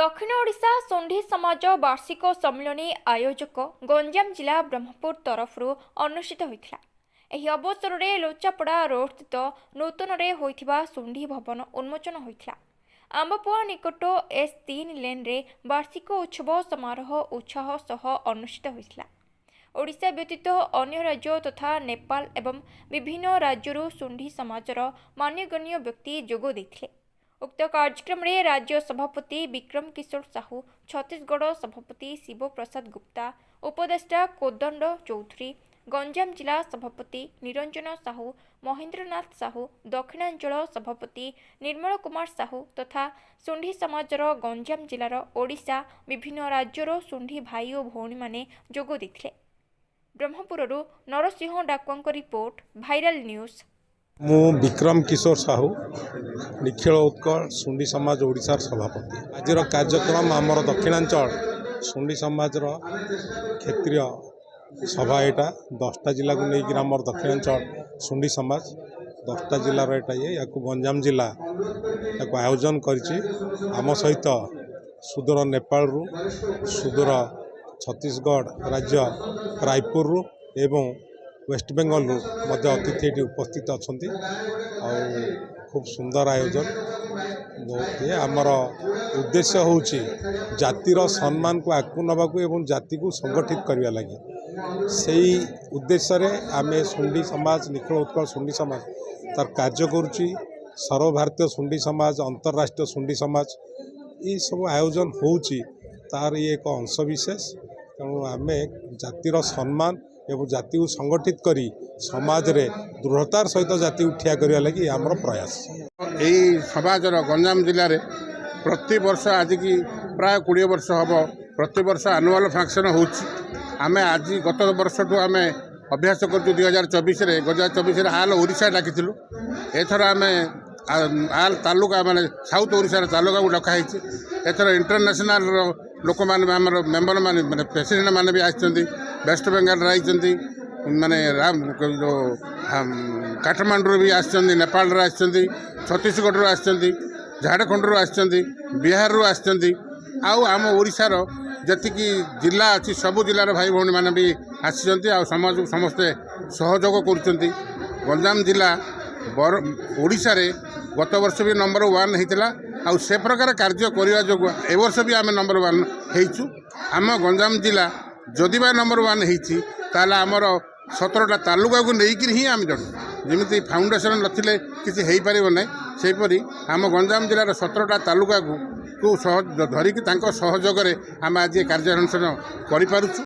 दक्षिण ओडिशा सोंढी समाज वार्षिक सम्मिलन आयोजक गंजाम जिला ब्रह्मपुर तरफ अनुष्ठित होता। ଏହି ଅବସରରେ ଲୋଚାପଡ଼ା ରୋଡ୍ ସ୍ଥିତ ନୂତନରେ ହୋଇଥିବା ଶୁଣ୍ଡି ଭବନ ଉନ୍ମୋଚନ ହୋଇଥିଲା। ଆମ୍ବପୁଆ ନିକଟ S3 ଲେନ୍ରେ ବାର୍ଷିକ ଉତ୍ସବ ସମାରୋହ ଉତ୍ସାହ ସହ ଅନୁଷ୍ଠିତ ହୋଇଥିଲା। ଓଡ଼ିଶା ବ୍ୟତୀତ ଅନ୍ୟ ରାଜ୍ୟ ତଥା ନେପାଳ ଏବଂ ବିଭିନ୍ନ ରାଜ୍ୟରୁ ଶୁଣ୍ଡି ସମାଜର ମାନ୍ୟଗଣ୍ୟ ବ୍ୟକ୍ତି ଯୋଗ ଦେଇଥିଲେ। उक्त कार्यक्रम में राज्य सभापति विक्रम किशोर साहू, छत्तीसगढ़ सभापति शिव प्रसाद गुप्ता, उपदेष्टा कोदंड चौधरी, गंजाम जिला सभापति निरंजन साहू, महेंद्रनाथ साहू, दक्षिणांचल सभापति निर्मल कुमार साहू तथा शुंढी समाजर गंजाम जिलार ओडिशा विभिन्न राज्यर शुंढी भाई और भौणी माने जोग देथिले। ब्रह्मपुररू नरसिंह डाकुआंक रिपोर्ट, भाइराल न्यूज। मु विक्रम किशोर साहू, निखिल उत्कल शुंडी समाज ओडिशार सभापति। आज कार्यक्रम आमर दक्षिणांचल शुंडी समाज क्षेत्रीय सभा यहाँ 10टा जिला को लेकिन आम दक्षिणांचल शुंडी समाज 10टा जिलार ये या गंजाम जिला या आयोजन करम सहित सुदूर नेपाल सुदूर छत्तीसगढ़ राज्य रायपुर एवं वेस्ट बेंगल मध्य अतिथि ये उपस्थित अच्छा खूब सुंदर आयोजन बहुत आमर उद्देश्य हूँ जातिर सम्मान को आगू नवाक एवं जाति को संगठित करने लगे से उद्देश्य रे आमे शुंडी समाज निखिल उत्कल शुंडी समाज तार कार्य करुच्ची। सर्वभारतीय शुंडी समाज, अंतरराष्ट्रीय शुंडी समाज ये सब आयोजन होउची तार ये एक अंशविशेष। तेणु आमे जातिर सम्मान एवं जाति को संगठित करी समाज रे दृढ़तार सहित जाति को ठिया करिया लगी आमर प्रयास। यही समाजर गंजाम जिले में प्रति वर्ष आज की प्राय 20 वर्ष हम प्रति वर्ष आनुआल फंक्शन होमें आज गत वर्ष ठू आम अभ्यास कर 2024 आल ओडिशा डाकी एथर आम आल तालुका माने साउथ ओडिशा तालुका को डकाई एथर इंटरनेशनल लोक मैंने मेम्बर मैंने प्रेसिडेंट मैंने भी आसती वेस्ट बेंगल आई माने जो काठमांडू भी आसती नेपाल आसती छत्तीसगढ़ आसती झारखंड आसती बिहार आसती आम ओडिशार जी जिला अच्छी सबू जिलार भाई भौणी मैंने भी आसी समाज को समस्ते सहयोग कर गंजाम जिला ओडिशा रे गत वर्ष भी नंबर 1 होता आ से प्रकार कार्य करने जो ए वर्ष भी आम नंबर 1 होइछु। आम गंजाम जिला जदि बा नंबर 1 होइछि ताला आमर 17टा तालुका को लेकिन ही आम जन जमी फाउंडेसन नथिले किसी हो पार ना सेपरी आम गंजाम जिलार 17टा तालुका को धरिकी सहयोग आम आज कार्यानुष्ठान करिपारुछु।